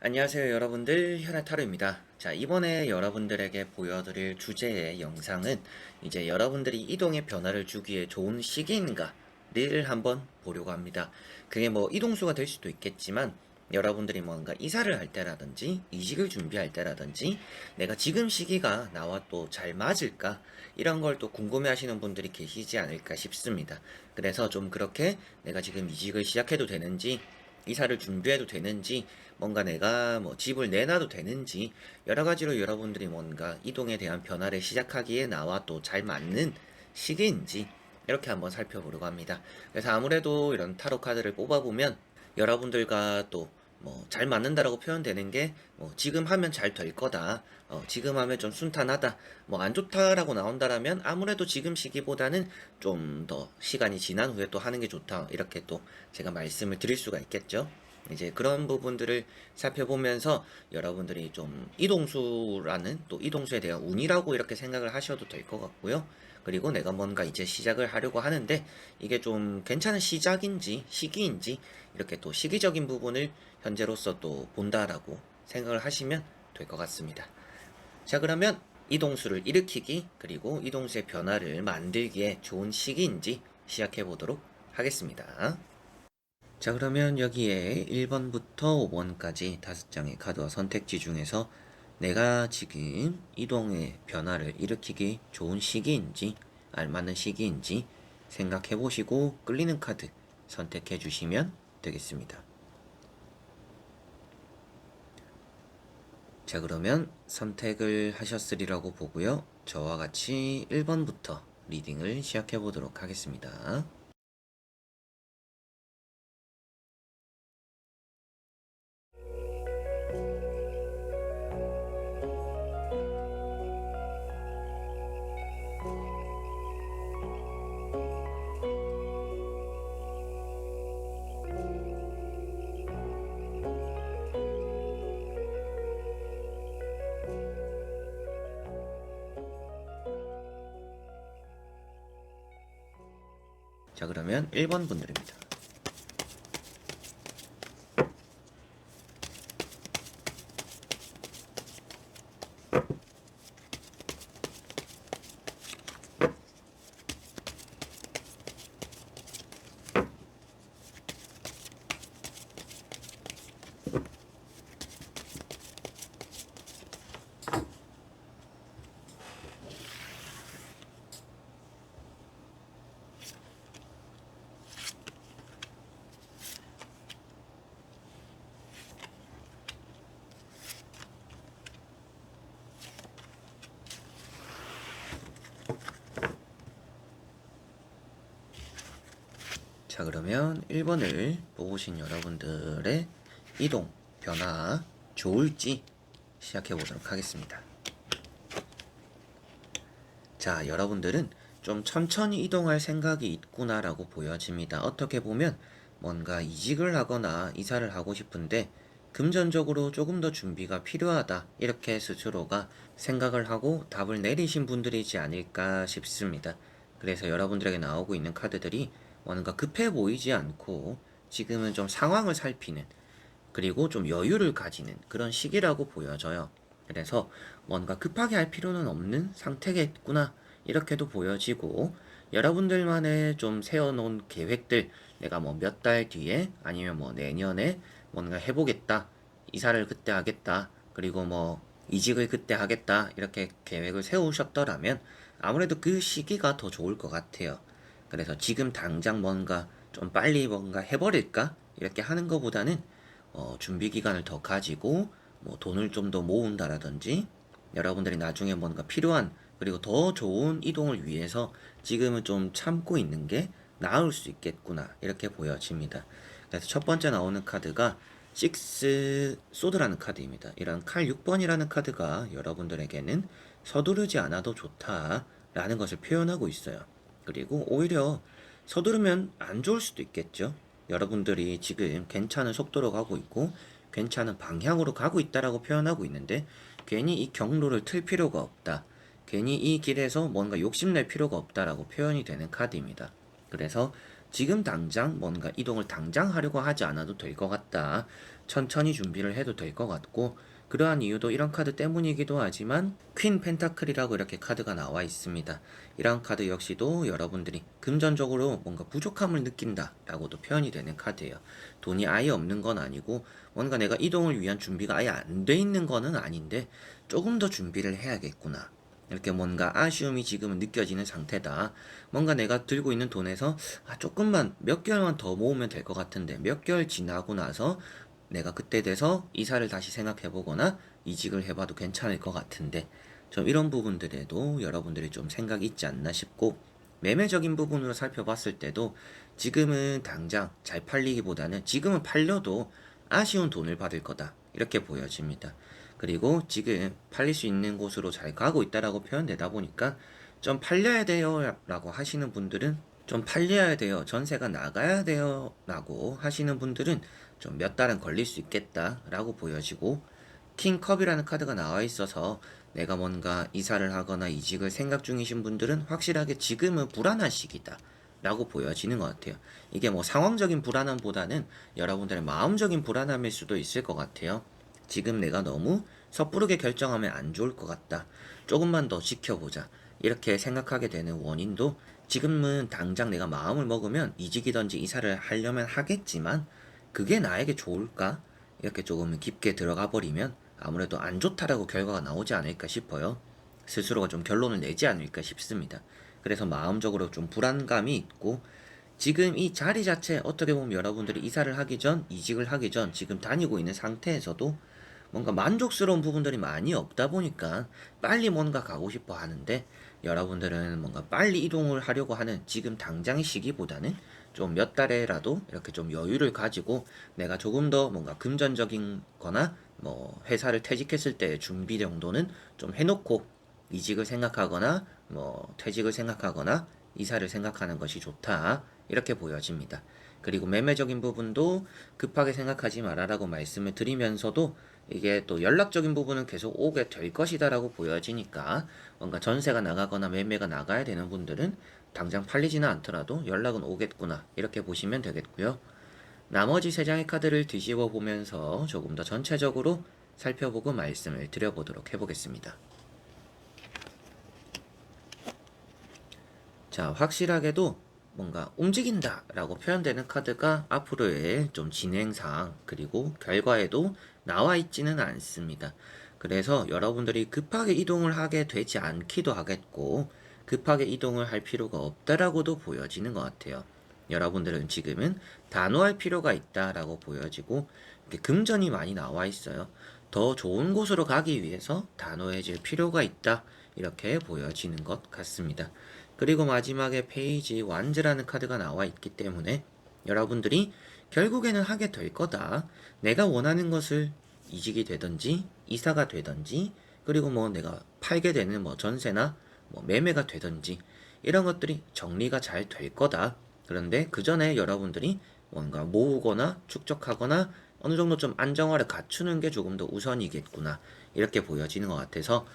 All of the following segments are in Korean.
안녕하세요 여러분들, 현아타로입니다. 자, 이번에 여러분들에게 보여드릴 주제의 영상은 이제 여러분들이 이동의 변화를 주기에 좋은 시기인가를 한번 보려고 합니다. 그게 뭐 이동수가 될 수도 있겠지만 여러분들이 뭔가 이사를 할 때라든지 이직을 준비할 때라든지 내가 지금 시기가 나와 또 잘 맞을까, 이런 걸 또 궁금해 하시는 분들이 계시지 않을까 싶습니다. 그래서 좀 그렇게 내가 지금 이직을 시작해도 되는지, 이사를 준비해도 되는지, 뭔가 내가 뭐 집을 내놔도 되는지, 여러 가지로 여러분들이 뭔가 이동에 대한 변화를 시작하기에 나와 또 잘 맞는 시기인지 이렇게 한번 살펴보려고 합니다. 그래서 아무래도 이런 타로 카드를 뽑아보면 여러분들과 또 뭐 잘 맞는다라고 표현되는 게 뭐 지금 하면 잘 될 거다, 지금 하면 좀 순탄하다, 뭐 안 좋다라고 나온다라면 아무래도 지금 시기보다는 좀 더 시간이 지난 후에 또 하는 게 좋다, 이렇게 또 제가 말씀을 드릴 수가 있겠죠. 이제 그런 부분들을 살펴보면서 여러분들이 좀 이동수라는, 또 이동수에 대한 운이라고 이렇게 생각을 하셔도 될 것 같고요. 그리고 내가 뭔가 이제 시작을 하려고 하는데 이게 좀 괜찮은 시작인지 시기인지, 이렇게 또 시기적인 부분을 현재로서 또 본다라고 생각을 하시면 될 것 같습니다. 자, 그러면 이동수를 일으키기, 그리고 이동수의 변화를 만들기에 좋은 시기인지 시작해 보도록 하겠습니다. 자, 그러면 여기에 1번부터 5번까지 5장의 카드와 선택지 중에서 내가 지금 이동의 변화를 일으키기 좋은 시기인지, 알맞는 시기인지 생각해 보시고 끌리는 카드 선택해 주시면 되겠습니다. 자, 그러면 선택을 하셨으리라고 보고요. 저와 같이 1번부터 리딩을 시작해 보도록 하겠습니다. 자, 그러면 1번 분들입니다. 자, 그러면 1번을 뽑으신 여러분들의 이동, 변화, 좋을지 시작해 보도록 하겠습니다. 자, 여러분들은 좀 천천히 이동할 생각이 있구나라고 보여집니다. 어떻게 보면 뭔가 이직을 하거나 이사를 하고 싶은데 금전적으로 조금 더 준비가 필요하다, 이렇게 스스로가 생각을 하고 답을 내리신 분들이지 않을까 싶습니다. 그래서 여러분들에게 나오고 있는 카드들이 뭔가 급해 보이지 않고 지금은 좀 상황을 살피는, 그리고 좀 여유를 가지는 그런 시기라고 보여져요. 그래서 뭔가 급하게 할 필요는 없는 상태겠구나, 이렇게도 보여지고, 여러분들만의 좀 세워놓은 계획들, 내가 뭐 몇 달 뒤에 아니면 뭐 내년에 뭔가 해보겠다, 이사를 그때 하겠다, 그리고 뭐 이직을 그때 하겠다, 이렇게 계획을 세우셨더라면 아무래도 그 시기가 더 좋을 것 같아요. 그래서 지금 당장 뭔가 좀 빨리 뭔가 해버릴까, 이렇게 하는 것보다는 준비 기간을 더 가지고 뭐 돈을 좀 더 모은다라든지, 여러분들이 나중에 뭔가 필요한, 그리고 더 좋은 이동을 위해서 지금은 좀 참고 있는 게 나을 수 있겠구나, 이렇게 보여집니다. 그래서 첫 번째 나오는 카드가 식스 소드라는 카드입니다. 이런 칼 6번이라는 카드가 여러분들에게는 서두르지 않아도 좋다라는 것을 표현하고 있어요. 그리고 오히려 서두르면 안 좋을 수도 있겠죠. 여러분들이 지금 괜찮은 속도로 가고 있고 괜찮은 방향으로 가고 있다라고 표현하고 있는데, 괜히 이 경로를 틀 필요가 없다, 괜히 이 길에서 뭔가 욕심낼 필요가 없다라고 표현이 되는 카드입니다. 그래서 지금 당장 뭔가 이동을 당장 하려고 하지 않아도 될 것 같다. 천천히 준비를 해도 될 것 같고, 그러한 이유도 이런 카드 때문이기도 하지만 퀸 펜타클이라고 이렇게 카드가 나와 있습니다. 이런 카드 역시도 여러분들이 금전적으로 뭔가 부족함을 느낀다 라고도 표현이 되는 카드예요. 돈이 아예 없는 건 아니고 뭔가 내가 이동을 위한 준비가 아예 안 돼 있는 거는 아닌데 조금 더 준비를 해야겠구나. 이렇게 뭔가 아쉬움이 지금은 느껴지는 상태다. 뭔가 내가 들고 있는 돈에서 조금만 몇 개월만 더 모으면 될 것 같은데 몇 개월 지나고 나서 내가 그때 돼서 이사를 다시 생각해 보거나 이직을 해봐도 괜찮을 것 같은데 좀 이런 부분들에도 여러분들이 좀 생각이 있지 않나 싶고, 매매적인 부분으로 살펴봤을 때도 지금은 당장 잘 팔리기보다는 지금은 팔려도 아쉬운 돈을 받을 거다 이렇게 보여집니다. 그리고 지금 팔릴 수 있는 곳으로 잘 가고 있다라고 표현되다 보니까 좀 팔려야 돼요 라고 하시는 분들은 좀 팔려야 돼요, 전세가 나가야 돼요 라고 하시는 분들은 좀 몇 달은 걸릴 수 있겠다 라고 보여지고, 킹컵이라는 카드가 나와 있어서 내가 뭔가 이사를 하거나 이직을 생각 중이신 분들은 확실하게 지금은 불안한 시기다 라고 보여지는 것 같아요. 이게 뭐 상황적인 불안함보다는 여러분들의 마음적인 불안함일 수도 있을 것 같아요. 지금 내가 너무 섣부르게 결정하면 안 좋을 것 같다, 조금만 더 지켜보자 이렇게 생각하게 되는 원인도, 지금은 당장 내가 마음을 먹으면 이직이든지 이사를 하려면 하겠지만 그게 나에게 좋을까? 이렇게 조금 깊게 들어가 버리면 아무래도 안 좋다라고 결과가 나오지 않을까 싶어요. 스스로가 좀 결론을 내지 않을까 싶습니다. 그래서 마음적으로 좀 불안감이 있고, 지금 이 자리 자체 어떻게 보면 여러분들이 이사를 하기 전, 이직을 하기 전 지금 다니고 있는 상태에서도 뭔가 만족스러운 부분들이 많이 없다 보니까 빨리 뭔가 가고 싶어 하는데, 여러분들은 뭔가 빨리 이동을 하려고 하는 지금 당장의 시기보다는 좀 몇 달에라도 이렇게 좀 여유를 가지고 내가 조금 더 뭔가 금전적인 거나 뭐 회사를 퇴직했을 때의 준비 정도는 좀 해놓고 이직을 생각하거나 뭐 퇴직을 생각하거나 이사를 생각하는 것이 좋다 이렇게 보여집니다. 그리고 매매적인 부분도 급하게 생각하지 말아라고 말씀을 드리면서도 이게 또 연락적인 부분은 계속 오게 될 것이다라고 보여지니까 뭔가 전세가 나가거나 매매가 나가야 되는 분들은 당장 팔리지는 않더라도 연락은 오겠구나 이렇게 보시면 되겠고요. 나머지 세 장의 카드를 뒤집어 보면서 조금 더 전체적으로 살펴보고 말씀을 드려보도록 해보겠습니다. 자, 확실하게도 뭔가 움직인다 라고 표현되는 카드가 앞으로의 좀 진행상 그리고 결과에도 나와 있지는 않습니다. 그래서 여러분들이 급하게 이동을 하게 되지 않기도 하겠고 급하게 이동을 할 필요가 없다라고도 보여지는 것 같아요. 여러분들은 지금은 단호할 필요가 있다라고 보여지고 이렇게 금전이 많이 나와 있어요. 더 좋은 곳으로 가기 위해서 단호해질 필요가 있다 이렇게 보여지는 것 같습니다. 그리고 마지막에 페이지 완즈라는 카드가 나와 있기 때문에 여러분들이 결국에는 하게 될 거다. 내가 원하는 것을 이직이 되든지 이사가 되든지 그리고 뭐 내가 팔게 되는 뭐 전세나 뭐 매매가 되든지 이런 것들이 정리가 잘 될 거다. 그런데 그 전에 여러분들이 뭔가 모으거나 축적하거나 어느 정도 좀 안정화를 갖추는 게 조금 더 우선이겠구나 이렇게 보여지는 것 같아서,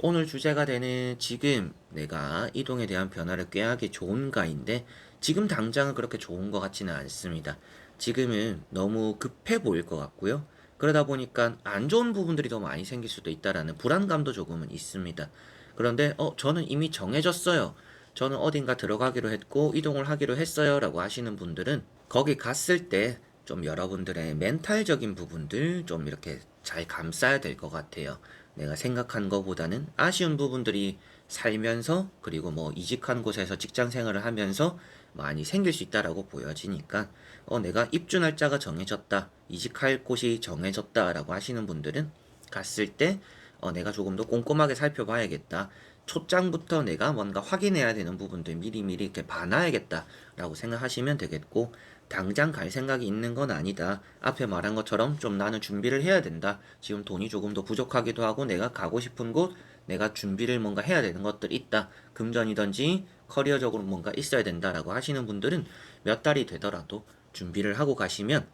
오늘 주제가 되는 지금 내가 이동에 대한 변화를 꾀하기 좋은가인데 지금 당장은 그렇게 좋은 것 같지는 않습니다. 지금은 너무 급해 보일 것 같고요. 그러다 보니까 안 좋은 부분들이 더 많이 생길 수도 있다라는 불안감도 조금은 있습니다. 그런데 저는 이미 정해졌어요, 저는 어딘가 들어가기로 했고 이동을 하기로 했어요 라고 하시는 분들은 거기 갔을 때 좀 여러분들의 멘탈적인 부분들 좀 이렇게 잘 감싸야 될 것 같아요. 내가 생각한 것보다는 아쉬운 부분들이 살면서 그리고 뭐 이직한 곳에서 직장 생활을 하면서 많이 생길 수 있다라고 보여지니까 내가 입주 날짜가 정해졌다, 이직할 곳이 정해졌다라고 하시는 분들은 갔을 때 내가 조금 더 꼼꼼하게 살펴봐야겠다, 초장부터 내가 뭔가 확인해야 되는 부분들 미리미리 이렇게 봐놔야겠다라고 생각하시면 되겠고, 당장 갈 생각이 있는 건 아니다, 앞에 말한 것처럼 좀 나는 준비를 해야 된다, 지금 돈이 조금 더 부족하기도 하고 내가 가고 싶은 곳 내가 준비를 뭔가 해야 되는 것들이 있다, 금전이든지 커리어적으로 뭔가 있어야 된다라고 하시는 분들은 몇 달이 되더라도 준비를 하고 가시면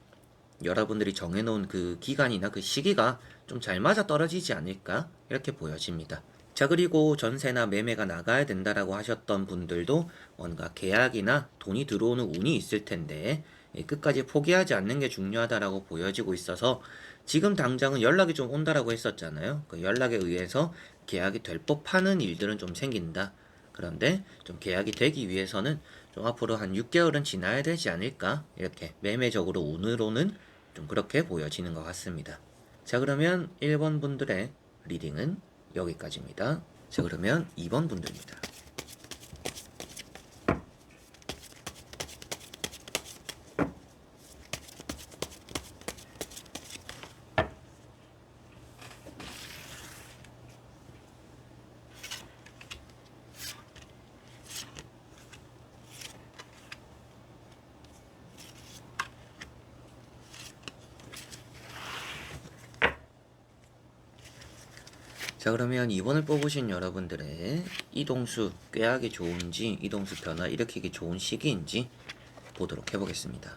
여러분들이 정해놓은 그 기간이나 그 시기가 좀 잘 맞아 떨어지지 않을까 이렇게 보여집니다. 자, 그리고 전세나 매매가 나가야 된다라고 하셨던 분들도 뭔가 계약이나 돈이 들어오는 운이 있을 텐데 끝까지 포기하지 않는 게 중요하다라고 보여지고 있어서 지금 당장은 연락이 좀 온다라고 했었잖아요. 그 연락에 의해서 계약이 될 법하는 일들은 좀 생긴다. 그런데 좀 계약이 되기 위해서는 좀 앞으로 한 6개월은 지나야 되지 않을까? 이렇게 매매적으로 운으로는 좀 그렇게 보여지는 것 같습니다. 자, 그러면 1번 분들의 리딩은 여기까지입니다. 자, 그러면 2번 분들입니다. 자, 그러면 2번을 뽑으신 여러분들의 이동수 꾀하기 좋은지 이동수 변화 일으키기 좋은 시기인지 보도록 해보겠습니다.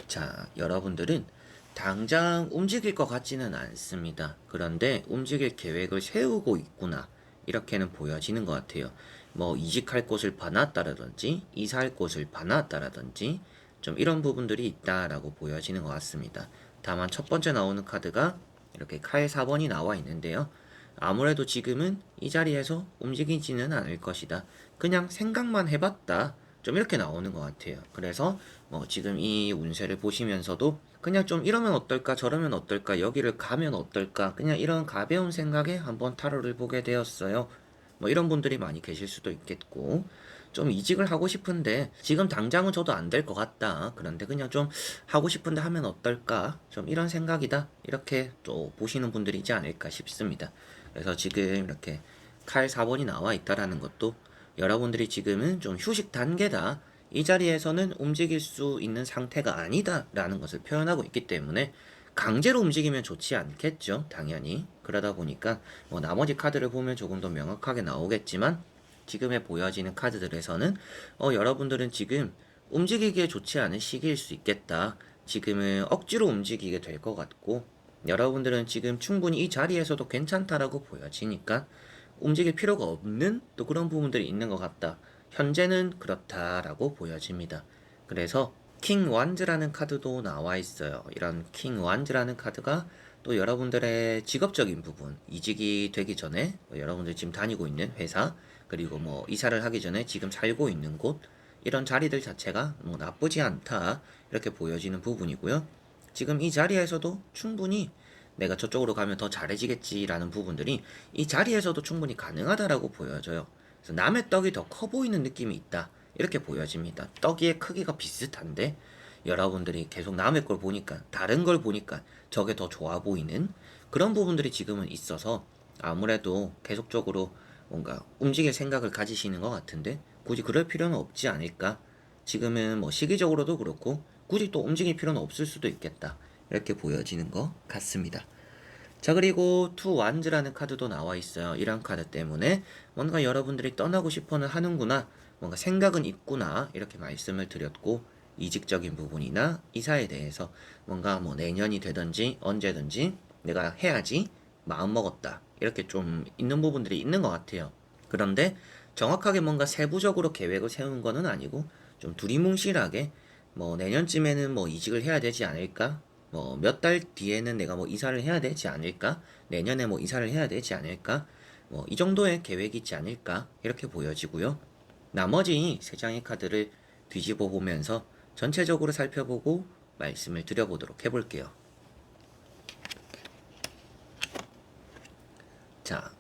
자, 여러분들은 당장 움직일 것 같지는 않습니다. 그런데 움직일 계획을 세우고 있구나, 이렇게는 보여지는 것 같아요. 뭐 이직할 곳을 봐놨다라든지 이사할 곳을 봐놨다라든지 좀 이런 부분들이 있다라고 보여지는 것 같습니다. 다만 첫 번째 나오는 카드가 이렇게 칼 4번이 나와 있는데요. 아무래도 지금은 이 자리에서 움직이지는 않을 것이다. 그냥 생각만 해봤다, 좀 이렇게 나오는 것 같아요. 그래서 지금 이 운세를 보시면서도 그냥 좀 이러면 어떨까, 저러면 어떨까, 여기를 가면 어떨까, 그냥 이런 가벼운 생각에 한번 타로를 보게 되었어요. 뭐 이런 분들이 많이 계실 수도 있겠고, 좀 이직을 하고 싶은데 지금 당장은 저도 안 될 것 같다, 그런데 그냥 좀 하고 싶은데 하면 어떨까, 좀 이런 생각이다, 이렇게 또 보시는 분들이지 않을까 싶습니다. 그래서 지금 이렇게 칼 4번이 나와 있다라는 것도 여러분들이 지금은 좀 휴식 단계다, 이 자리에서는 움직일 수 있는 상태가 아니다 라는 것을 표현하고 있기 때문에 강제로 움직이면 좋지 않겠죠, 당연히. 그러다 보니까 뭐 나머지 카드를 보면 조금 더 명확하게 나오겠지만 지금에 보여지는 카드들에서는 여러분들은 지금 움직이기에 좋지 않은 시기일 수 있겠다, 지금은 억지로 움직이게 될 것 같고, 여러분들은 지금 충분히 이 자리에서도 괜찮다라고 보여지니까 움직일 필요가 없는 또 그런 부분들이 있는 것 같다, 현재는 그렇다라고 보여집니다. 그래서 킹 완즈라는 카드도 나와 있어요. 이런 킹 완즈라는 카드가 또 여러분들의 직업적인 부분, 이직이 되기 전에 여러분들 지금 다니고 있는 회사, 그리고 뭐 이사를 하기 전에 지금 살고 있는 곳, 이런 자리들 자체가 뭐 나쁘지 않다, 이렇게 보여지는 부분이고요. 지금 이 자리에서도 충분히 내가 저쪽으로 가면 더 잘해지겠지라는 부분들이 이 자리에서도 충분히 가능하다라고 보여져요. 그래서 남의 떡이 더 커 보이는 느낌이 있다, 이렇게 보여집니다. 떡이의 크기가 비슷한데 여러분들이 계속 남의 걸 보니까, 다른 걸 보니까 저게 더 좋아 보이는 그런 부분들이 지금은 있어서 아무래도 계속적으로 뭔가 움직일 생각을 가지시는 것 같은데 굳이 그럴 필요는 없지 않을까. 지금은 뭐 시기적으로도 그렇고 굳이 또 움직일 필요는 없을 수도 있겠다, 이렇게 보여지는 것 같습니다. 자, 그리고 투 완즈라는 카드도 나와 있어요. 이런 카드 때문에 뭔가 여러분들이 떠나고 싶어는 하는구나, 뭔가 생각은 있구나, 이렇게 말씀을 드렸고, 이직적인 부분이나 이사에 대해서 뭔가 뭐 내년이 되든지 언제든지 내가 해야지 마음 먹었다, 이렇게 좀 있는 부분들이 있는 것 같아요. 그런데 정확하게 뭔가 세부적으로 계획을 세운 거는 아니고 좀 두리뭉실하게 뭐 내년쯤에는 뭐 이직을 해야 되지 않을까, 뭐 몇 달 뒤에는 내가 뭐 이사를 해야 되지 않을까, 내년에 뭐 이사를 해야 되지 않을까, 뭐 이 정도의 계획이 있지 않을까, 이렇게 보여지고요. 나머지 세 장의 카드를 뒤집어 보면서 전체적으로 살펴보고 말씀을 드려보도록 해볼게요. 자,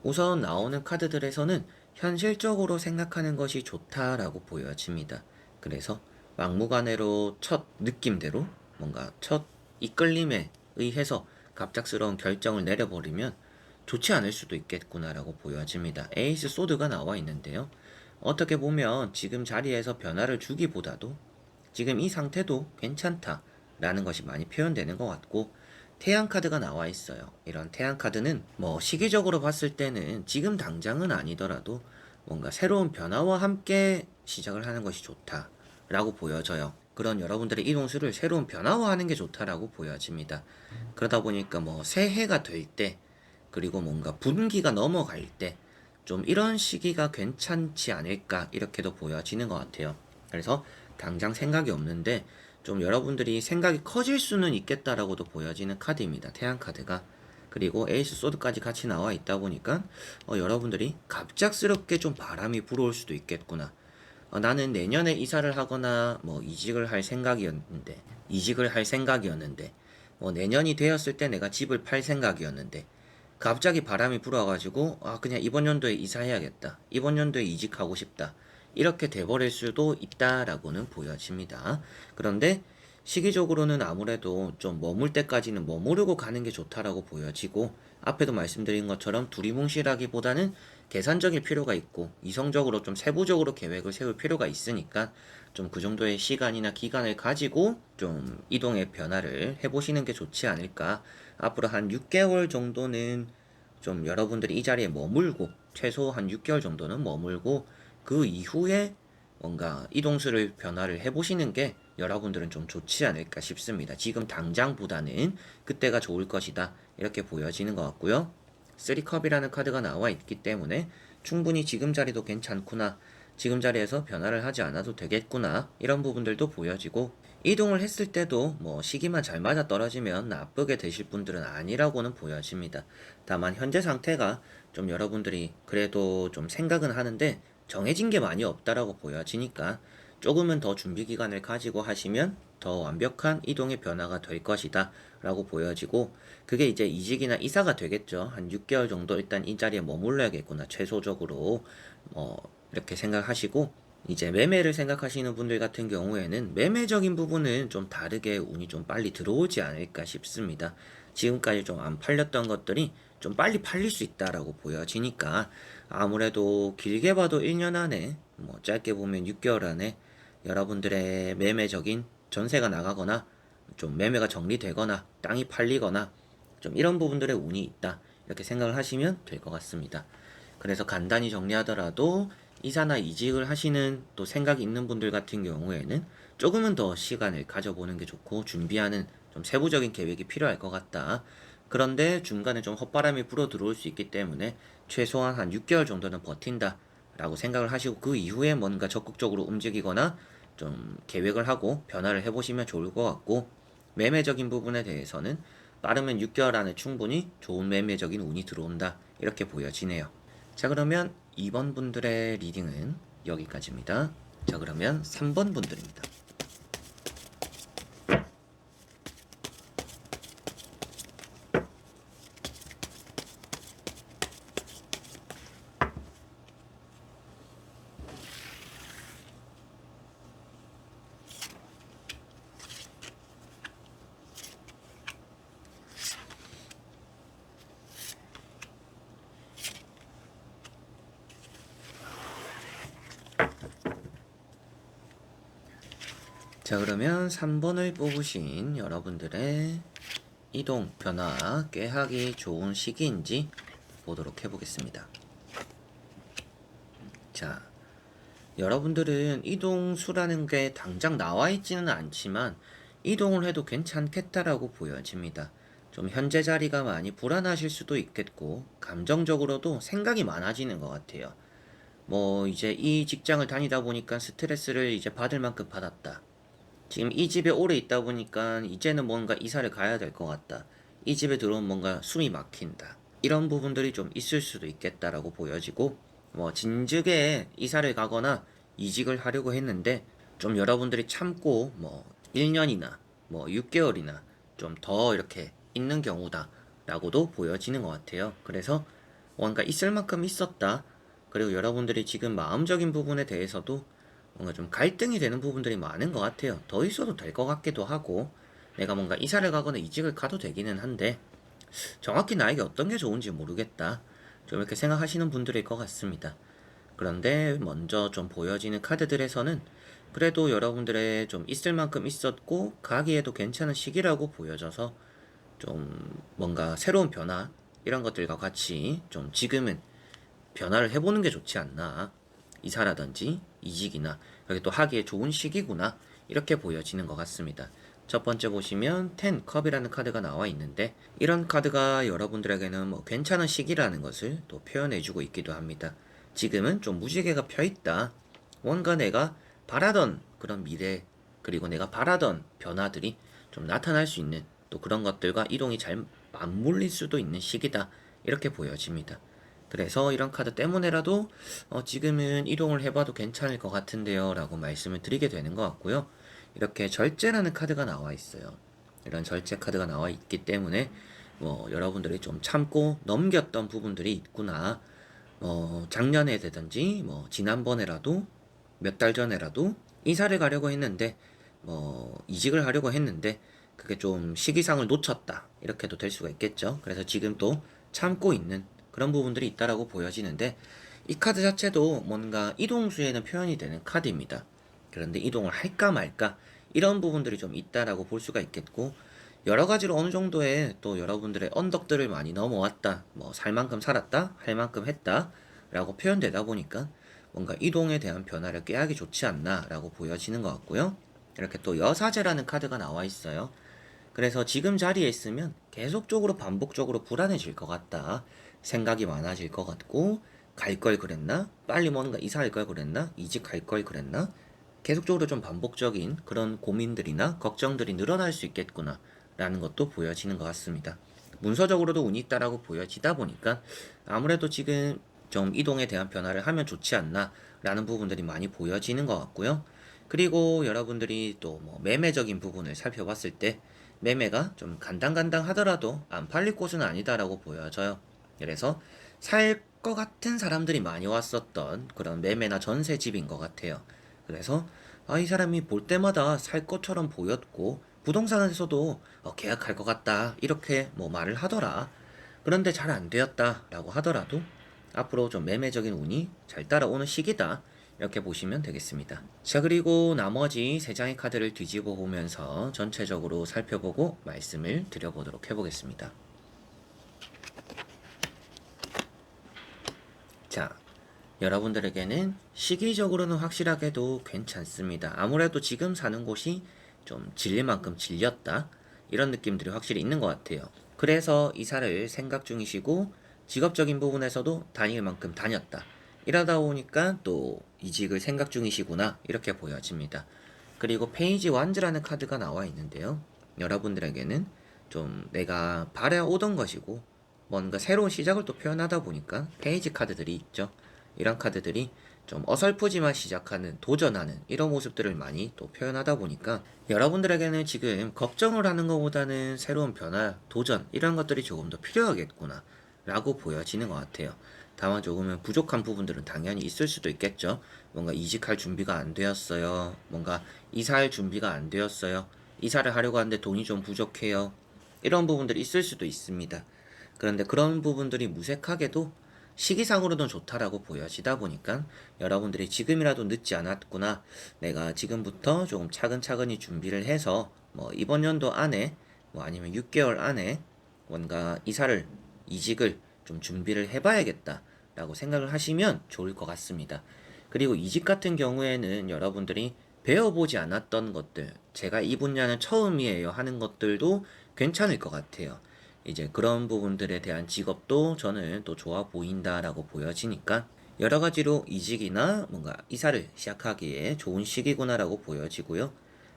우선 나오는 카드들에서는 현실적으로 생각하는 것이 좋다라고 보여집니다. 그래서 막무가내로 첫 느낌대로 뭔가 첫 이끌림에 의해서 갑작스러운 결정을 내려버리면 좋지 않을 수도 있겠구나라고 보여집니다. 에이스 소드가 나와 있는데요. 어떻게 보면 지금 자리에서 변화를 주기보다도 지금 이 상태도 괜찮다라는 것이 많이 표현되는 것 같고, 태양 카드가 나와 있어요. 이런 태양 카드는 뭐 시기적으로 봤을 때는 지금 당장은 아니더라도 뭔가 새로운 변화와 함께 시작을 하는 것이 좋다라고 보여져요. 그런 여러분들의 이동수를 새로운 변화화하는 게 좋다라고 보여집니다. 그러다 보니까 뭐 새해가 될 때 그리고 뭔가 분기가 넘어갈 때 좀 이런 시기가 괜찮지 않을까 이렇게도 보여지는 것 같아요. 그래서 당장 생각이 없는데 좀 여러분들이 생각이 커질 수는 있겠다라고도 보여지는 카드입니다. 태양 카드가. 그리고 에이스 소드까지 같이 나와 있다 보니까 여러분들이 갑작스럽게 좀 바람이 불어올 수도 있겠구나. 나는 내년에 이사를 하거나 뭐 이직을 할 생각이었는데 뭐 내년이 되었을 때 내가 집을 팔 생각이었는데 갑자기 바람이 불어가지고 그냥 이번 연도에 이사해야겠다. 이번 연도에 이직하고 싶다. 이렇게 돼버릴 수도 있다라고는 보여집니다. 그런데 시기적으로는 아무래도 좀 머물 때까지는 머무르고 가는 게 좋다라고 보여지고 앞에도 말씀드린 것처럼 두리뭉실하기보다는 계산적일 필요가 있고 이성적으로 좀 세부적으로 계획을 세울 필요가 있으니까 좀 그 정도의 시간이나 기간을 가지고 좀 이동의 변화를 해보시는 게 좋지 않을까. 앞으로 한 6개월 정도는 좀 여러분들이 이 자리에 머물고 최소 한 6개월 정도는 머물고 그 이후에 뭔가 이동수를 변화를 해보시는 게 여러분들은 좀 좋지 않을까 싶습니다. 지금 당장보다는 그때가 좋을 것이다. 이렇게 보여지는 것 같고요. 3컵이라는 카드가 나와 있기 때문에 충분히 지금 자리도 괜찮구나. 지금 자리에서 변화를 하지 않아도 되겠구나. 이런 부분들도 보여지고 이동을 했을 때도 뭐 시기만 잘 맞아 떨어지면 나쁘게 되실 분들은 아니라고는 보여집니다. 다만 현재 상태가 좀 여러분들이 그래도 좀 생각은 하는데 정해진 게 많이 없다라고 보여지니까 조금은 더 준비 기간을 가지고 하시면 더 완벽한 이동의 변화가 될 것이다 라고 보여지고 그게 이제 이직이나 이사가 되겠죠. 한 6개월 정도 일단 이 자리에 머물러야겠구나 최소적으로 이렇게 생각하시고 이제 매매를 생각하시는 분들 같은 경우에는 매매적인 부분은 좀 다르게 운이 좀 빨리 들어오지 않을까 싶습니다. 지금까지 좀 안 팔렸던 것들이 좀 빨리 팔릴 수 있다라고 보여지니까 아무래도 길게 봐도 1년 안에 뭐 짧게 보면 6개월 안에 여러분들의 매매적인 전세가 나가거나 좀 매매가 정리되거나 땅이 팔리거나 좀 이런 부분들의 운이 있다 이렇게 생각을 하시면 될 것 같습니다. 그래서 간단히 정리하더라도 이사나 이직을 하시는 또 생각이 있는 분들 같은 경우에는 조금은 더 시간을 가져보는 게 좋고 준비하는 좀 세부적인 계획이 필요할 것 같다. 그런데 중간에 좀 헛바람이 불어 들어올 수 있기 때문에 최소한 한 6개월 정도는 버틴다 라고 생각을 하시고 그 이후에 뭔가 적극적으로 움직이거나 좀 계획을 하고 변화를 해보시면 좋을 것 같고 매매적인 부분에 대해서는 빠르면 6개월 안에 충분히 좋은 매매적인 운이 들어온다 이렇게 보여지네요. 자 그러면 2번 분들의 리딩은 여기까지입니다. 자 그러면 3번 분들입니다. 자 그러면 3번을 뽑으신 여러분들의 이동 변화 꾀하기 좋은 시기인지 보도록 해보겠습니다. 자 여러분들은 이동수라는 게 당장 나와 있지는 않지만 이동을 해도 괜찮겠다라고 보여집니다. 좀 현재 자리가 많이 불안하실 수도 있겠고 감정적으로도 생각이 많아지는 것 같아요. 뭐 이제 이 직장을 다니다 보니까 스트레스를 이제 받을 만큼 받았다. 지금 이 집에 오래 있다 보니까 이제는 뭔가 이사를 가야 될 것 같다. 이 집에 들어오면 뭔가 숨이 막힌다. 이런 부분들이 좀 있을 수도 있겠다라고 보여지고 뭐 진즉에 이사를 가거나 이직을 하려고 했는데 좀 여러분들이 참고 뭐 1년이나 뭐 6개월이나 좀 더 이렇게 있는 경우다 라고도 보여지는 것 같아요. 그래서 뭔가 있을 만큼 있었다. 그리고 여러분들이 지금 마음적인 부분에 대해서도 뭔가 좀 갈등이 되는 부분들이 많은 것 같아요. 더 있어도 될 것 같기도 하고 내가 뭔가 이사를 가거나 이직을 가도 되기는 한데 정확히 나에게 어떤 게 좋은지 모르겠다. 좀 이렇게 생각하시는 분들일 것 같습니다. 그런데 먼저 좀 보여지는 카드들에서는 그래도 여러분들의 좀 있을 만큼 있었고 가기에도 괜찮은 시기라고 보여져서 좀 뭔가 새로운 변화 이런 것들과 같이 좀 지금은 변화를 해보는 게 좋지 않나. 이사라든지 이직이나 여기 또 하기에 좋은 시기구나. 이렇게 보여지는 것 같습니다. 첫 번째 보시면 10컵이라는 카드가 나와 있는데 이런 카드가 여러분들에게는 뭐 괜찮은 시기라는 것을 또 표현해주고 있기도 합니다. 지금은 좀 무지개가 펴있다. 뭔가 내가 바라던 그런 미래 그리고 내가 바라던 변화들이 좀 나타날 수 있는 또 그런 것들과 이동이 잘 맞물릴 수도 있는 시기다. 이렇게 보여집니다. 그래서 이런 카드 때문에라도 지금은 이동을 해봐도 괜찮을 것 같은데요 라고 말씀을 드리게 되는 것 같고요. 이렇게 절제라는 카드가 나와 있어요. 이런 절제 카드가 나와 있기 때문에 뭐 여러분들이 좀 참고 넘겼던 부분들이 있구나. 작년에 되든지 뭐 지난번에라도 몇 달 전에라도 이사를 가려고 했는데 뭐 이직을 하려고 했는데 그게 좀 시기상을 놓쳤다. 이렇게도 될 수가 있겠죠. 그래서 지금 또 참고 있는 그런 부분들이 있다라고 보여지는데 이 카드 자체도 뭔가 이동수에는 표현이 되는 카드입니다. 그런데 이동을 할까 말까 이런 부분들이 좀 있다라고 볼 수가 있겠고 여러 가지로 어느 정도의 또 여러분들의 언덕들을 많이 넘어왔다, 뭐 살 만큼 살았다, 할 만큼 했다라고 표현되다 보니까 뭔가 이동에 대한 변화를 꾀하기 좋지 않나라고 보여지는 것 같고요. 이렇게 또 여사제라는 카드가 나와 있어요. 그래서 지금 자리에 있으면 계속적으로 반복적으로 불안해질 것 같다. 생각이 많아질 것 같고 갈 걸 그랬나? 빨리 뭔가 이사할 걸 그랬나? 이직할 걸 그랬나? 계속적으로 좀 반복적인 그런 고민들이나 걱정들이 늘어날 수 있겠구나 라는 것도 보여지는 것 같습니다. 문서적으로도 운이 있다라고 보여지다 보니까 아무래도 지금 좀 이동에 대한 변화를 하면 좋지 않나 라는 부분들이 많이 보여지는 것 같고요. 그리고 여러분들이 또 뭐 매매적인 부분을 살펴봤을 때 매매가 좀 간당간당 하더라도 안 팔릴 곳은 아니다라고 보여져요. 그래서 살 것 같은 사람들이 많이 왔었던 그런 매매나 전세 집인 것 같아요. 그래서 이 사람이 볼 때마다 살 것처럼 보였고 부동산에서도 계약할 것 같다 이렇게 뭐 말을 하더라. 그런데 잘 안 되었다라고 하더라도 앞으로 좀 매매적인 운이 잘 따라오는 시기다. 이렇게 보시면 되겠습니다. 자, 그리고 나머지 세 장의 카드를 뒤집어 보면서 전체적으로 살펴보고 말씀을 드려보도록 해보겠습니다. 자, 여러분들에게는 시기적으로는 확실하게도 괜찮습니다. 아무래도 지금 사는 곳이 좀 질릴 만큼 질렸다. 이런 느낌들이 확실히 있는 것 같아요. 그래서 이사를 생각 중이시고 직업적인 부분에서도 다닐 만큼 다녔다. 이러다 보니까 또 이직을 생각 중이시구나. 이렇게 보여집니다. 그리고 페이지 완즈라는 카드가 나와 있는데요. 여러분들에게는 좀 내가 바래오던 것이고 뭔가 새로운 시작을 또 표현하다 보니까 페이지 카드들이 있죠. 이런 카드들이 좀 어설프지만 시작하는, 도전하는 이런 모습들을 많이 또 표현하다 보니까 여러분들에게는 지금 걱정을 하는 것보다는 새로운 변화, 도전 이런 것들이 조금 더 필요하겠구나 라고 보여지는 것 같아요. 다만 조금은 부족한 부분들은 당연히 있을 수도 있겠죠. 뭔가 이직할 준비가 안 되었어요. 뭔가 이사할 준비가 안 되었어요. 이사를 하려고 하는데 돈이 좀 부족해요. 이런 부분들이 있을 수도 있습니다. 그런데 그런 부분들이 무색하게도 시기상으로는 좋다라고 보여지다 보니까 여러분들이 지금이라도 늦지 않았구나. 내가 지금부터 조금 차근차근히 준비를 해서 뭐 이번 연도 안에 뭐 아니면 6개월 안에 뭔가 이사를 이직을 좀 준비를 해봐야겠다라고 생각을 하시면 좋을 것 같습니다. 그리고 이직 같은 경우에는 여러분들이 배워보지 않았던 것들, 제가 이 분야는 처음이에요 하는 것들도 괜찮을 것 같아요. 이제 그런 부분들에 대한 직업도 저는 또 좋아 보인다라고 보여지니까 여러 가지로 이직이나 뭔가 이사를 시작하기에 좋은 시기구나라고 보여지고요.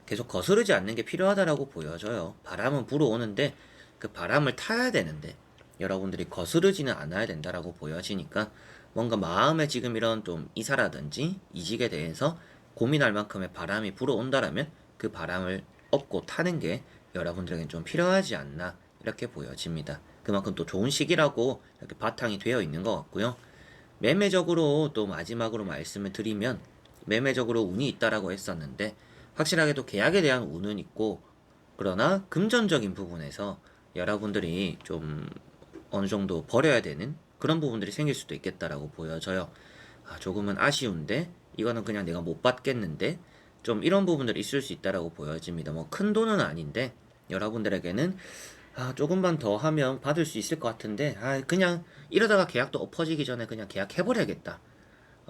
계속 거스르지 않는 게 필요하다라고 보여져요. 바람은 불어오는데 그 바람을 타야 되는데 여러분들이 거스르지는 않아야 된다라고 보여지니까 뭔가 마음에 지금 이런 좀 이사라든지 이직에 대해서 고민할 만큼의 바람이 불어온다라면 그 바람을 업고 타는 게 여러분들에겐 좀 필요하지 않나 이렇게 보여집니다. 그만큼 또 좋은 시기라고 이렇게 바탕이 되어 있는 것 같고요. 매매적으로 또 마지막으로 말씀을 드리면 매매적으로 운이 있다라고 했었는데 확실하게도 계약에 대한 운은 있고 그러나 금전적인 부분에서 여러분들이 좀 어느 정도 버려야 되는 그런 부분들이 생길 수도 있겠다라고 보여져요. 조금은 아쉬운데 이거는 그냥 내가 못 받겠는데 좀 이런 부분들이 있을 수 있다라고 보여집니다. 뭐 큰 돈은 아닌데 여러분들에게는 조금만 더 하면 받을 수 있을 것 같은데 그냥 이러다가 계약도 엎어지기 전에 그냥 계약해버려야겠다.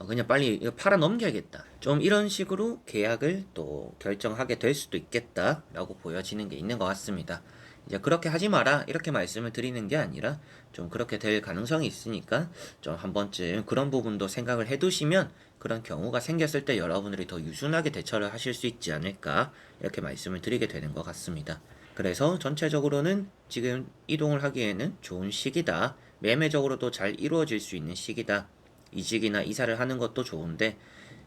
그냥 빨리 이거 팔아 넘겨야겠다. 좀 이런 식으로 계약을 또 결정하게 될 수도 있겠다라고 보여지는 게 있는 것 같습니다. 이제 그렇게 하지 마라 이렇게 말씀을 드리는 게 아니라 좀 그렇게 될 가능성이 있으니까 좀 한 번쯤 그런 부분도 생각을 해두시면 그런 경우가 생겼을 때 여러분들이 더 유순하게 대처를 하실 수 있지 않을까 이렇게 말씀을 드리게 되는 것 같습니다. 그래서 전체적으로는 지금 이동을 하기에는 좋은 시기다. 매매적으로도 잘 이루어질 수 있는 시기다. 이직이나 이사를 하는 것도 좋은데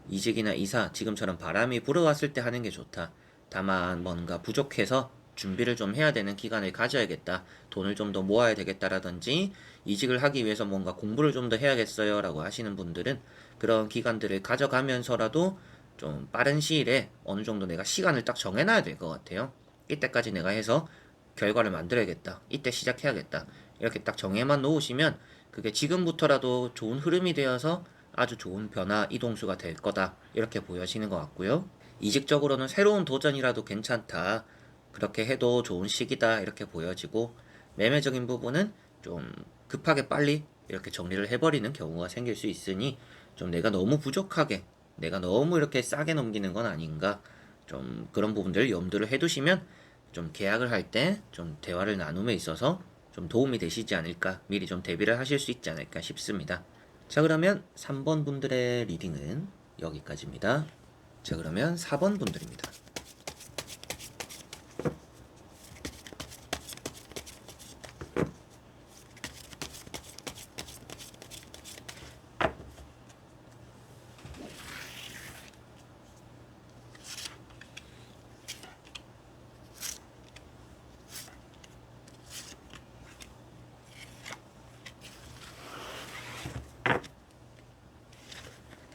이직이나 이사 지금처럼 바람이 불어왔을 때 하는 게 좋다. 다만 뭔가 부족해서 준비를 좀 해야 되는 기간을 가져야겠다. 돈을 좀 더 모아야 되겠다라든지 이직을 하기 위해서 뭔가 공부를 좀 더 해야겠어요 라고 하시는 분들은 그런 기간들을 가져가면서라도 좀 빠른 시일에 어느 정도 내가 시간을 딱 정해놔야 될 것 같아요. 이때까지 내가 해서 결과를 만들어야겠다. 이때 시작해야겠다. 이렇게 딱 정해만 놓으시면 그게 지금부터라도 좋은 흐름이 되어서 아주 좋은 변화, 이동수가 될 거다. 이렇게 보여지는 것 같고요. 이직적으로는 새로운 도전이라도 괜찮다. 그렇게 해도 좋은 시기다. 이렇게 보여지고 매매적인 부분은 좀 급하게 빨리 이렇게 정리를 해버리는 경우가 생길 수 있으니 좀 내가 너무 부족하게 내가 너무 이렇게 싸게 넘기는 건 아닌가 좀 그런 부분들 염두를 해두시면 좀 계약을 할 때 좀 대화를 나눔에 있어서 좀 도움이 되시지 않을까 미리 좀 대비를 하실 수 있지 않을까 싶습니다. 자 그러면 3번 분들의 리딩은 여기까지입니다. 자 그러면 4번 분들입니다.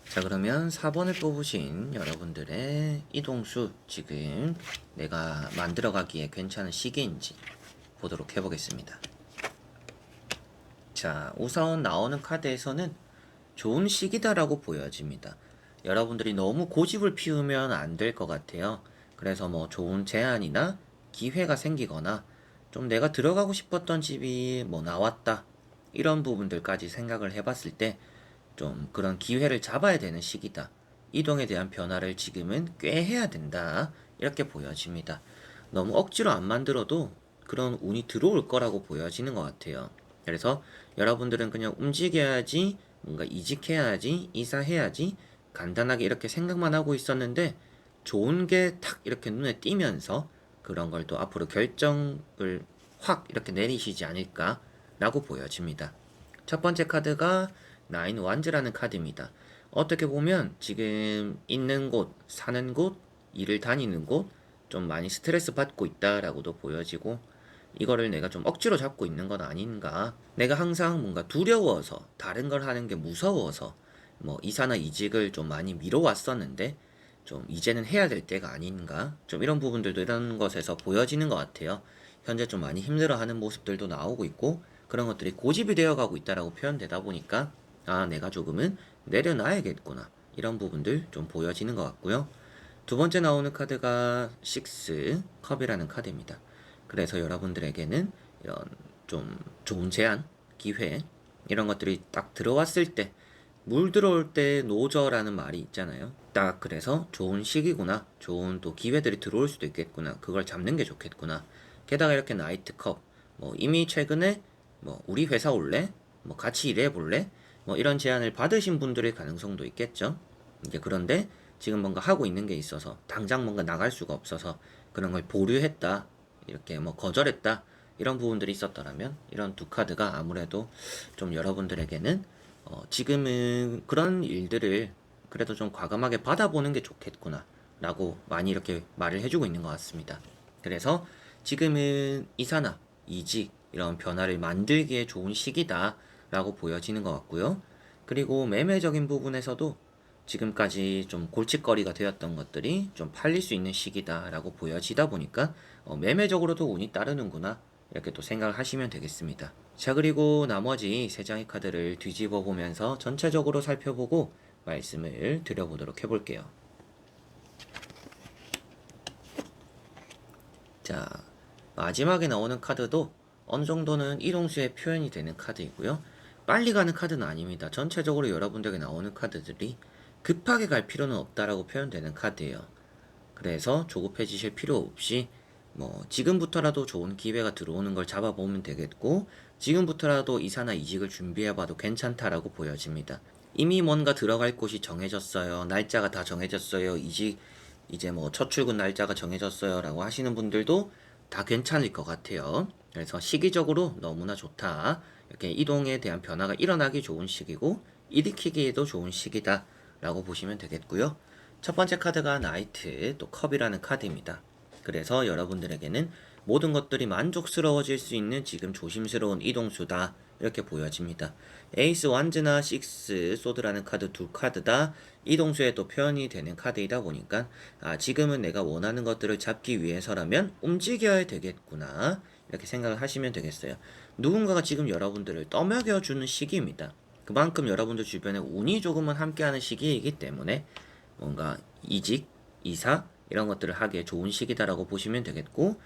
자 그러면 4번을 뽑으신 여러분들의 이동수 지금 내가 만들어가기에 괜찮은 시기인지 보도록 해보겠습니다. 자 우선 나오는 카드에서는 좋은 시기다라고 보여집니다. 여러분들이 너무 고집을 피우면 안 될 것 같아요. 그래서 뭐 좋은 제안이나 기회가 생기거나 좀 내가 들어가고 싶었던 집이 뭐 나왔다 이런 부분들까지 생각을 해봤을 때 좀 그런 기회를 잡아야 되는 시기다. 이동에 대한 변화를 지금은 꽤 해야 된다. 이렇게 보여집니다. 너무 억지로 안 만들어도 그런 운이 들어올 거라고 보여지는 것 같아요. 그래서 여러분들은 그냥 움직여야지, 뭔가 이직해야지, 이사해야지, 간단하게 이렇게 생각만 하고 있었는데 좋은 게 탁 이렇게 눈에 띄면서 그런 걸 또 앞으로 결정을 확 이렇게 내리시지 않을까라고 보여집니다. 첫 번째 카드가 나인 완즈라는 카드입니다. 어떻게 보면 지금 있는 곳, 사는 곳, 일을 다니는 곳, 좀 많이 스트레스 받고 있다라고도 보여지고, 이거를 내가 좀 억지로 잡고 있는 건 아닌가. 내가 항상 뭔가 두려워서, 다른 걸 하는 게 무서워서, 뭐 이사나 이직을 좀 많이 미뤄왔었는데, 좀 이제는 해야 될 때가 아닌가. 좀 이런 부분들도 이런 것에서 보여지는 것 같아요. 현재 좀 많이 힘들어하는 모습들도 나오고 있고, 그런 것들이 고집이 되어가고 있다라고 표현되다 보니까 아 내가 조금은 내려놔야겠구나 이런 부분들 좀 보여지는 것 같고요. 두 번째 나오는 카드가 6 컵이라는 카드입니다. 그래서 여러분들에게는 이런 좀 좋은 제안, 기회 이런 것들이 딱 들어왔을 때 물 들어올 때 노저라는 말이 있잖아요. 딱 그래서 좋은 시기구나. 좋은 또 기회들이 들어올 수도 있겠구나. 그걸 잡는 게 좋겠구나. 게다가 이렇게 나이트컵 뭐 이미 최근에 뭐 우리 회사 올래? 뭐 같이 일해 볼래? 뭐 이런 제안을 받으신 분들의 가능성도 있겠죠. 이제 그런데 지금 뭔가 하고 있는 게 있어서 당장 뭔가 나갈 수가 없어서 그런 걸 보류했다. 이렇게 뭐 거절했다. 이런 부분들이 있었더라면 이런 두 카드가 아무래도 좀 여러분들에게는 지금은 그런 일들을 그래도 좀 과감하게 받아보는 게 좋겠구나 라고 많이 이렇게 말을 해주고 있는 것 같습니다. 그래서 지금은 이사나 이직 이런 변화를 만들기에 좋은 시기다 라고 보여지는 것 같고요. 그리고 매매적인 부분에서도 지금까지 좀 골칫거리가 되었던 것들이 좀 팔릴 수 있는 시기다 라고 보여지다 보니까 매매적으로도 운이 따르는구나 이렇게 또 생각을 하시면 되겠습니다. 자 그리고 나머지 세 장의 카드를 뒤집어 보면서 전체적으로 살펴보고 말씀을 드려보도록 해볼게요. 자 마지막에 나오는 카드도 어느 정도는 이동수의 표현이 되는 카드이고요. 빨리 가는 카드는 아닙니다. 전체적으로 여러분들에게 나오는 카드들이 급하게 갈 필요는 없다라고 표현되는 카드예요. 그래서 조급해지실 필요 없이 지금부터라도 좋은 기회가 들어오는 걸 잡아보면 되겠고, 지금부터라도 이사나 이직을 준비해봐도 괜찮다라고 보여집니다. 이미 뭔가 들어갈 곳이 정해졌어요. 날짜가 다 정해졌어요. 이직 이제 첫 출근 날짜가 정해졌어요 라고 하시는 분들도 다 괜찮을 것 같아요. 그래서 시기적으로 너무나 좋다. 이렇게 이동에 대한 변화가 일어나기 좋은 시기고 일으키기에도 좋은 시기다 라고 보시면 되겠고요. 첫 번째 카드가 나이트, 또 컵이라는 카드입니다. 그래서 여러분들에게는 모든 것들이 만족스러워질 수 있는 지금 조심스러운 이동수다, 이렇게 보여집니다. 에이스 완즈나 식스 소드라는 카드 두 카드 다 이동수에 또 표현이 되는 카드이다 보니까 지금은 내가 원하는 것들을 잡기 위해서라면 움직여야 되겠구나, 이렇게 생각을 하시면 되겠어요. 누군가가 지금 여러분들을 떠먹여주는 시기입니다. 그만큼 여러분들 주변에 운이 조금은 함께하는 시기이기 때문에 뭔가 이직, 이사 이런 것들을 하기에 좋은 시기다라고 보시면 되겠고,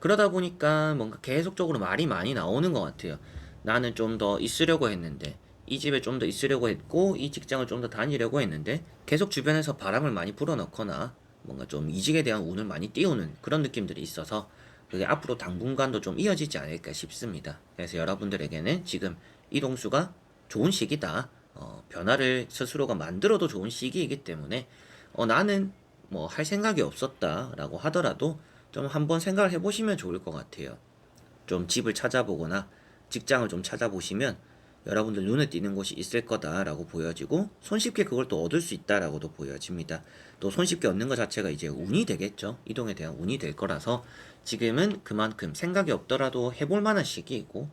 그러다 보니까 뭔가 계속적으로 말이 많이 나오는 것 같아요. 나는 좀 더 있으려고 했는데, 이 집에 좀 더 있으려고 했고, 이 직장을 좀 더 다니려고 했는데, 계속 주변에서 바람을 많이 불어넣거나 뭔가 좀 이직에 대한 운을 많이 띄우는 그런 느낌들이 있어서 그게 앞으로 당분간도 좀 이어지지 않을까 싶습니다. 그래서 여러분들에게는 지금 이동수가 좋은 시기다. 변화를 스스로가 만들어도 좋은 시기이기 때문에 나는 할 생각이 없었다라고 하더라도 좀 한번 생각을 해보시면 좋을 것 같아요. 좀 집을 찾아보거나 직장을 좀 찾아보시면 여러분들 눈에 띄는 곳이 있을 거다라고 보여지고, 손쉽게 그걸 또 얻을 수 있다라고도 보여집니다. 또 손쉽게 얻는 것 자체가 이제 운이 되겠죠. 이동에 대한 운이 될 거라서 지금은 그만큼 생각이 없더라도 해볼 만한 시기이고,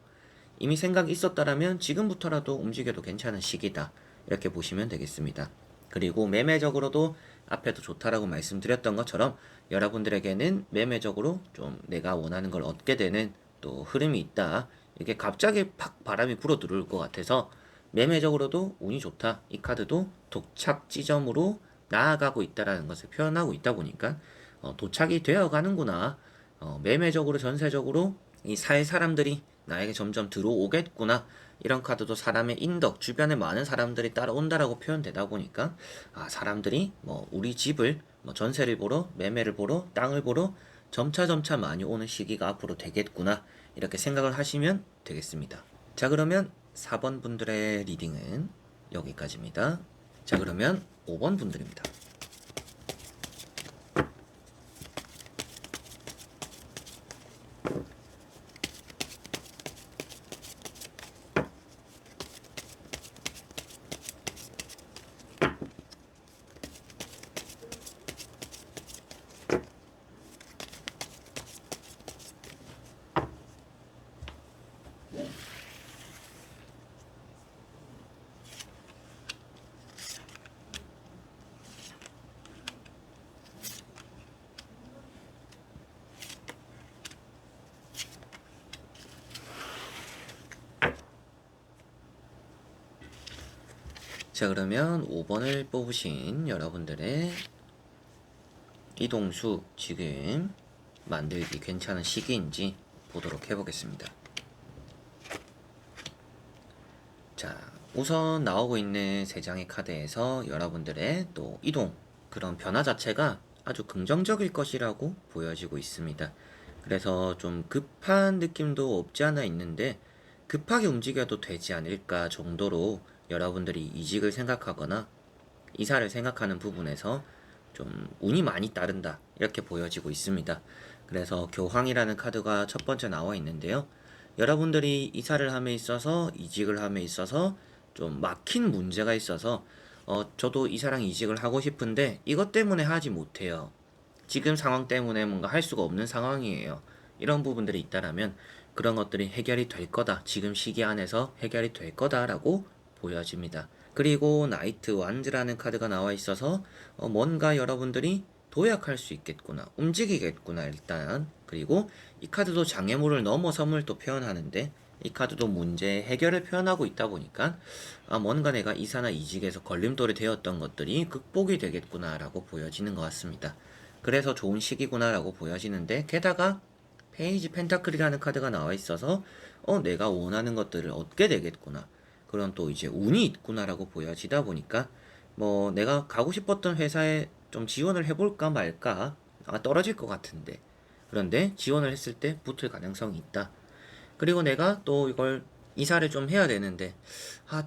이미 생각이 있었다라면 지금부터라도 움직여도 괜찮은 시기다, 이렇게 보시면 되겠습니다. 그리고 매매적으로도 앞에도 좋다라고 말씀드렸던 것처럼 여러분들에게는 매매적으로 좀 내가 원하는 걸 얻게 되는 또 흐름이 있다. 이게 갑자기 팍 바람이 불어 들어올 것 같아서 매매적으로도 운이 좋다. 이 카드도 도착 지점으로 나아가고 있다라는 것을 표현하고 있다 보니까 도착이 되어 가는구나. 매매적으로 전세적으로 이 살 사람들이 나에게 점점 들어오겠구나. 이런 카드도 사람의 인덕, 주변에 많은 사람들이 따라온다라고 표현되다 보니까 사람들이 우리 집을 전세를 보러, 매매를 보러, 땅을 보러 점차 많이 오는 시기가 앞으로 되겠구나, 이렇게 생각을 하시면 되겠습니다. 자, 그러면 4번 분들의 리딩은 여기까지입니다. 자, 그러면 5번 분들입니다. 자, 그러면 5번을 뽑으신 여러분들의 이동수 지금 만들기 괜찮은 시기인지 보도록 해보겠습니다. 자, 우선 나오고 있는 3장의 카드에서 여러분들의 또 이동, 그런 변화 자체가 아주 긍정적일 것이라고 보여지고 있습니다. 그래서 좀 급한 느낌도 없지 않아 있는데, 급하게 움직여도 되지 않을까 정도로 여러분들이 이직을 생각하거나 이사를 생각하는 부분에서 좀 운이 많이 따른다, 이렇게 보여지고 있습니다. 그래서 교황이라는 카드가 첫 번째 나와 있는데요. 여러분들이 이사를 함에 있어서, 이직을 함에 있어서 좀 막힌 문제가 있어서 저도 이사랑 이직을 하고 싶은데 이것 때문에 하지 못해요. 지금 상황 때문에 뭔가 할 수가 없는 상황이에요. 이런 부분들이 있다라면 그런 것들이 해결이 될 거다. 지금 시기 안에서 해결이 될 거다라고 보여집니다. 그리고 나이트 완즈라는 카드가 나와 있어서 뭔가 여러분들이 도약할 수 있겠구나, 움직이겠구나 일단. 그리고 이 카드도 장애물을 넘어섬을 또 표현하는데, 이 카드도 문제 해결을 표현하고 있다 보니까 뭔가 내가 이사나 이직에서 걸림돌이 되었던 것들이 극복이 되겠구나 라고 보여지는 것 같습니다. 그래서 좋은 시기구나 라고 보여지는데, 게다가 페이지 펜타클이라는 카드가 나와 있어서 내가 원하는 것들을 얻게 되겠구나, 그런 또 이제 운이 있구나라고 보여지다 보니까 뭐 내가 가고 싶었던 회사에 좀 지원을 해볼까 말까, 떨어질 것 같은데, 그런데 지원을 했을 때 붙을 가능성이 있다. 그리고 내가 또 이걸 이사를 좀 해야 되는데,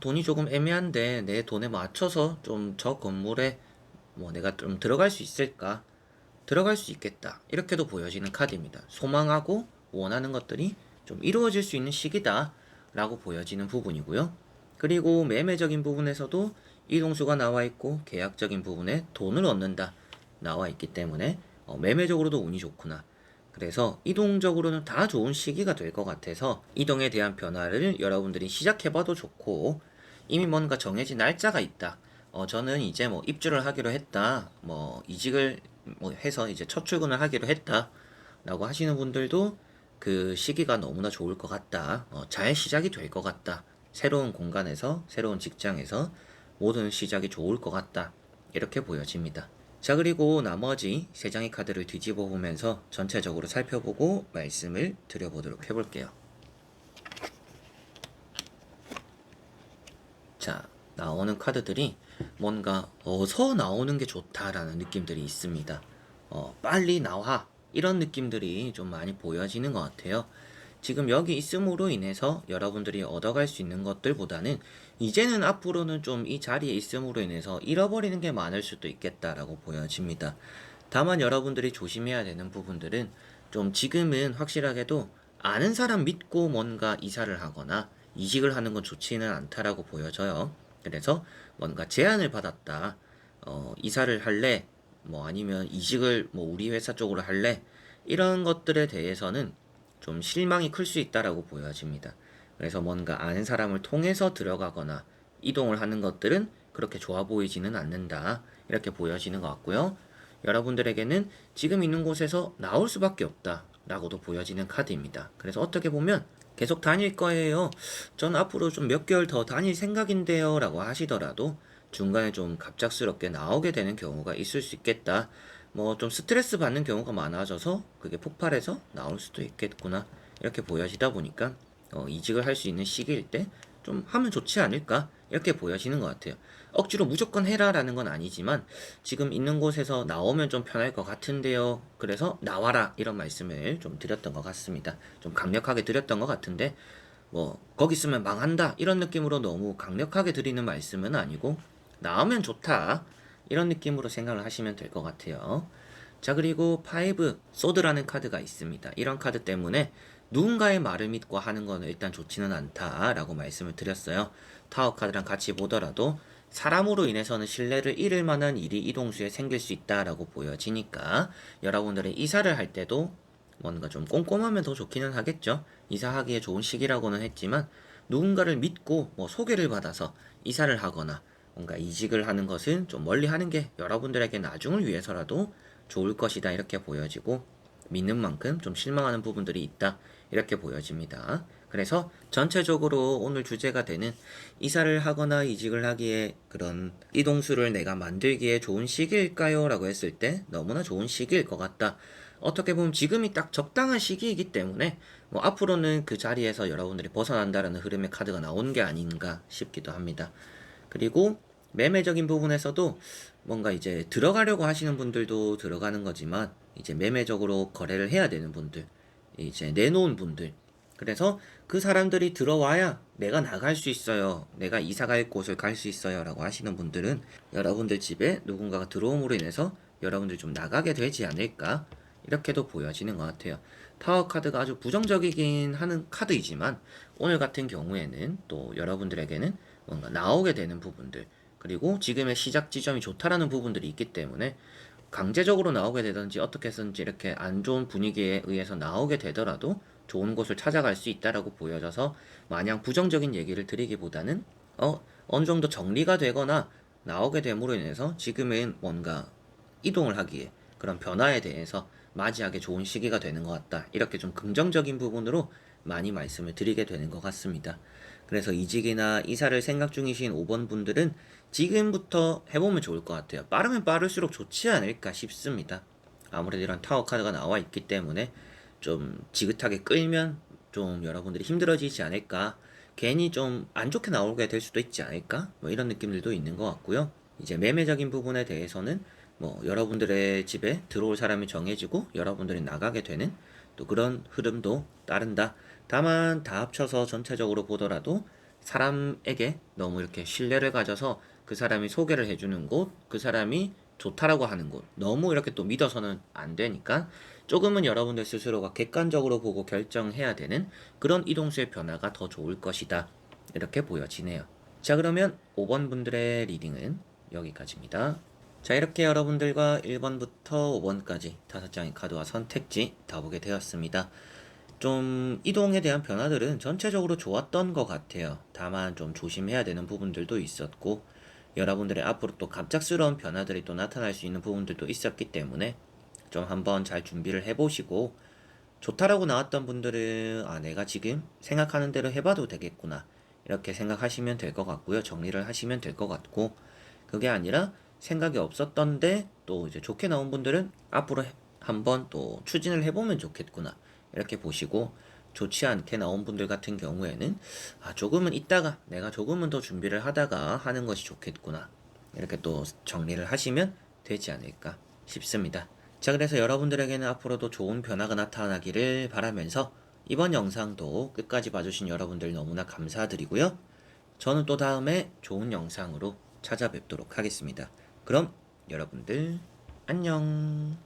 돈이 조금 애매한데 내 돈에 맞춰서 좀 저 건물에 뭐 내가 좀 들어갈 수 있을까? 들어갈 수 있겠다. 이렇게도 보여지는 카드입니다. 소망하고 원하는 것들이 좀 이루어질 수 있는 시기다 라고 보여지는 부분이고요. 그리고 매매적인 부분에서도 이동수가 나와 있고 계약적인 부분에 돈을 얻는다 나와 있기 때문에 매매적으로도 운이 좋구나. 그래서 이동적으로는 다 좋은 시기가 될 것 같아서 이동에 대한 변화를 여러분들이 시작해봐도 좋고, 이미 뭔가 정해진 날짜가 있다. 저는 이제 뭐 입주를 하기로 했다. 뭐 이직을 뭐 해서 이제 첫 출근을 하기로 했다. 라고 하시는 분들도 그 시기가 너무나 좋을 것 같다. 잘 시작이 될 것 같다. 새로운 공간에서, 새로운 직장에서 모든 시작이 좋을 것 같다. 이렇게 보여집니다. 자, 그리고 나머지 세 장의 카드를 뒤집어 보면서 전체적으로 살펴보고 말씀을 드려보도록 해볼게요. 자, 나오는 카드들이 뭔가 어서 나오는 게 좋다라는 느낌들이 있습니다. 빨리 나와. 이런 느낌들이 좀 많이 보여지는 것 같아요. 지금 여기 있음으로 인해서 여러분들이 얻어갈 수 있는 것들보다는 이제는 앞으로는 좀 이 자리에 있음으로 인해서 잃어버리는 게 많을 수도 있겠다라고 보여집니다. 다만 여러분들이 조심해야 되는 부분들은 좀 지금은 확실하게도 아는 사람 믿고 뭔가 이사를 하거나 이직을 하는 건 좋지는 않다라고 보여져요. 그래서 뭔가 제안을 받았다. 이사를 할래? 뭐 아니면 이직을 뭐 우리 회사 쪽으로 할래? 이런 것들에 대해서는 좀 실망이 클 수 있다라고 보여집니다. 그래서 뭔가 아는 사람을 통해서 들어가거나 이동을 하는 것들은 그렇게 좋아 보이지는 않는다. 이렇게 보여지는 것 같고요. 여러분들에게는 지금 있는 곳에서 나올 수밖에 없다. 라고도 보여지는 카드입니다. 그래서 어떻게 보면 계속 다닐 거예요. 전 앞으로 좀 몇 개월 더 다닐 생각인데요. 라고 하시더라도 중간에 좀 갑작스럽게 나오게 되는 경우가 있을 수 있겠다. 뭐 좀 스트레스 받는 경우가 많아져서 그게 폭발해서 나올 수도 있겠구나. 이렇게 보여지다 보니까 이직을 할 수 있는 시기일 때 좀 하면 좋지 않을까? 이렇게 보여지는 것 같아요. 억지로 무조건 해라라는 건 아니지만 지금 있는 곳에서 나오면 좀 편할 것 같은데요. 그래서 나와라 이런 말씀을 좀 드렸던 것 같습니다. 좀 강력하게 드렸던 것 같은데 뭐 거기 있으면 망한다 이런 느낌으로 너무 강력하게 드리는 말씀은 아니고 나오면 좋다 이런 느낌으로 생각을 하시면 될 것 같아요. 자, 그리고 파이브 소드라는 카드가 있습니다. 이런 카드 때문에 누군가의 말을 믿고 하는 거는 일단 좋지는 않다라고 말씀을 드렸어요. 타워 카드랑 같이 보더라도 사람으로 인해서는 신뢰를 잃을 만한 일이 이동수에 생길 수 있다라고 보여지니까 여러분들이 이사를 할 때도 뭔가 좀 꼼꼼하면 더 좋기는 하겠죠. 이사하기에 좋은 시기라고는 했지만 누군가를 믿고 뭐 소개를 받아서 이사를 하거나 뭔가 이직을 하는 것은 좀 멀리 하는 게 여러분들에게 나중을 위해서라도 좋을 것이다 이렇게 보여지고, 믿는 만큼 좀 실망하는 부분들이 있다 이렇게 보여집니다. 그래서 전체적으로 오늘 주제가 되는 이사를 하거나 이직을 하기에 그런 이동수를 내가 만들기에 좋은 시기일까요? 라고 했을 때 너무나 좋은 시기일 것 같다. 어떻게 보면 지금이 딱 적당한 시기이기 때문에 뭐 앞으로는 그 자리에서 여러분들이 벗어난다라는 흐름의 카드가 나오는 게 아닌가 싶기도 합니다. 그리고 매매적인 부분에서도 뭔가 이제 들어가려고 하시는 분들도 들어가는 거지만 이제 매매적으로 거래를 해야 되는 분들, 이제 내놓은 분들, 그래서 그 사람들이 들어와야 내가 나갈 수 있어요. 내가 이사 갈 곳을 갈 수 있어요. 라고 하시는 분들은 여러분들 집에 누군가가 들어옴으로 인해서 여러분들 좀 나가게 되지 않을까? 이렇게도 보여지는 것 같아요. 타워 카드가 아주 부정적이긴 하는 카드이지만 오늘 같은 경우에는 또 여러분들에게는 뭔가 나오게 되는 부분들, 그리고 지금의 시작 지점이 좋다라는 부분들이 있기 때문에 강제적으로 나오게 되든지 어떻게 해서든지 이렇게 안 좋은 분위기에 의해서 나오게 되더라도 좋은 곳을 찾아갈 수 있다라고 보여져서 마냥 부정적인 얘기를 드리기보다는 어느 정도 정리가 되거나 나오게 됨으로 인해서 지금은 뭔가 이동을 하기에 그런 변화에 대해서 맞이하기 좋은 시기가 되는 것 같다. 이렇게 좀 긍정적인 부분으로 많이 말씀을 드리게 되는 것 같습니다. 그래서 이직이나 이사를 생각 중이신 5번 분들은 지금부터 해보면 좋을 것 같아요. 빠르면 빠를수록 좋지 않을까 싶습니다. 아무래도 이런 타워 카드가 나와 있기 때문에 좀 지긋하게 끌면 좀 여러분들이 힘들어지지 않을까 괜히 좀 안 좋게 나오게 될 수도 있지 않을까? 뭐 이런 느낌들도 있는 것 같고요. 이제 매매적인 부분에 대해서는 뭐 여러분들의 집에 들어올 사람이 정해지고 여러분들이 나가게 되는 또 그런 흐름도 따른다. 다만 다 합쳐서 전체적으로 보더라도 사람에게 너무 이렇게 신뢰를 가져서 그 사람이 소개를 해주는 곳, 그 사람이 좋다라고 하는 곳, 너무 이렇게 또 믿어서는 안 되니까 조금은 여러분들 스스로가 객관적으로 보고 결정해야 되는 그런 이동수의 변화가 더 좋을 것이다. 이렇게 보여지네요. 자, 그러면 5번 분들의 리딩은 여기까지입니다. 자, 이렇게 여러분들과 1번부터 5번까지 5장의 카드와 선택지 다 보게 되었습니다. 좀 이동에 대한 변화들은 전체적으로 좋았던 것 같아요. 다만 좀 조심해야 되는 부분들도 있었고, 여러분들의 앞으로 또 갑작스러운 변화들이 또 나타날 수 있는 부분들도 있었기 때문에 좀 한번 잘 준비를 해보시고, 좋다라고 나왔던 분들은 내가 지금 생각하는 대로 해봐도 되겠구나 이렇게 생각하시면 될 것 같고요. 정리를 하시면 될 것 같고, 그게 아니라 생각이 없었던데 또 이제 좋게 나온 분들은 앞으로 한번 또 추진을 해보면 좋겠구나 이렇게 보시고, 좋지 않게 나온 분들 같은 경우에는 조금은 있다가 내가 조금은 더 준비를 하다가 하는 것이 좋겠구나 이렇게 또 정리를 하시면 되지 않을까 싶습니다. 자, 그래서 여러분들에게는 앞으로도 좋은 변화가 나타나기를 바라면서 이번 영상도 끝까지 봐주신 여러분들 너무나 감사드리고요. 저는 또 다음에 좋은 영상으로 찾아뵙도록 하겠습니다. 그럼 여러분들 안녕.